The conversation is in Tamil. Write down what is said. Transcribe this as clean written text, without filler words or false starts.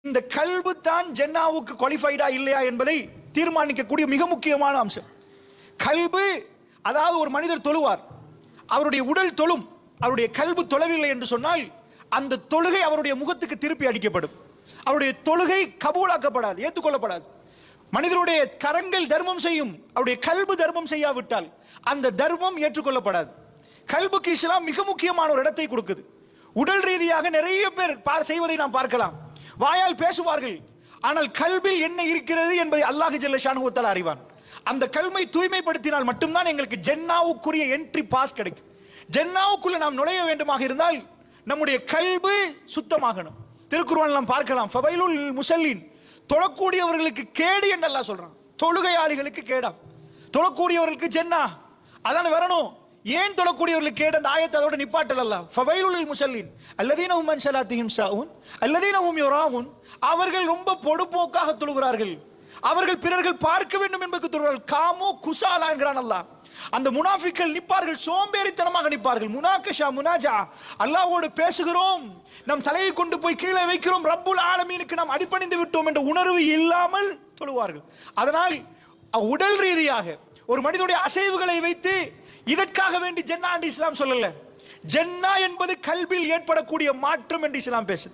இந்த கல்பு தான் ஜன்னாவுக்கு குவாலிஃபைடா இல்லையா என்பதை தீர்மானிக்கக்கூடிய மிக முக்கியமான அம்சம். கல்பு, அதாவது ஒரு மனிதர் தொழுவார், அவருடைய உடல் தொழும், அவருடைய கல்பு தொழவில்லை என்று சொன்னால் அந்த தொழுகை அவருடைய முகத்துக்கு திருப்பி அடிக்கப்படும். அவருடைய தொழுகை கபூலாக்கப்படாது, ஏற்றுக்கொள்ளப்படாது. மனிதனுடைய கரங்கள் தர்மம் செய்யும், அவருடைய கல்பு தர்மம் செய்யாவிட்டால் அந்த தர்மம் ஏற்றுக்கொள்ளப்படாது. கல்புக்கு இஸ்லாம் மிக முக்கியமான ஒரு இடத்தை கொடுக்குது. உடல் ரீதியாக நிறைய பேர் செய்வதை நாம் பார்க்கலாம், வாயால் பேசுவார்கள், ஆனால் கல்பில் என்ன இருக்கிறது என்பதை அல்லாஹ் ஜல்ல ஷானுஹு வ தஆலா அறிவான். அந்த கல்மை தூய்மைப்படுத்தினால் மட்டும்தான் எங்களுக்கு ஜன்னாவுக்குரிய என்ட்ரி பாஸ் கிடைக்கும். ஜன்னாவுக்குள்ள நாம் நுழைய வேண்டுமாக இருந்தால் நம்முடைய கல்பு சுத்தமாகணும். திருக்குர்ஆனில் நாம் பார்க்கலாம், ஃபவைலுல் முஸல்லீன், தொழக்கூடியவர்களுக்கு கேடு என்று அல்லாஹ் சொல்றான். தொழுகையாளிகளுக்கு கேடாம், தொழக்கூடியவர்களுக்கு ஜன்னா அதான் வரணும். ஏன் தொழக்கூடியவர்களுக்கு கேடு? அந்த ஆயத்தை அதோட நிப்பாட்டல் அல்லாஹ். ஃபவைலுல் முஸல்லீன் அல்லதீன ஹும் அன் ஸலாத்திஹிம் ஸாஹூன் அல்லதீன ஹும் யுராஊன், அவர்கள் ரொம்ப பொடுபோக்காக தொழுகிறார்கள், அவர்கள் பிறர்கள் பார்க்க வேண்டும் என்பதற்கு தொழுகிறார்கள். காமு குசாலா என்கிறான் அல்லாஹ். அந்த முனாஃபிக்கள் நிற்பார்கள், சோம்பேறித்தனமாக நிற்பார்கள். முனாகஷா முனாஜா, அல்லாஹ்வோடு பேசுகிறோம், நம் தலையை கொண்டு போய் கீழே வைக்கிறோம், ரப்புல் ஆலமீனுக்கு நாம் அடிபணிந்து விட்டோம் என்ற உணர்வு இல்லாமல் தொழுவார்கள். அதனால் உடல் ரீதியாக ஒரு மனிதனுடைய அசைவுகளை வைத்து இதற்காக வேண்டி ஜன்னா என்று இஸ்லாம் சொல்லல. ஜன்னா என்பது கல்பில் ஏற்படக்கூடிய மாற்றம் என்று இஸ்லாம் பேசுது.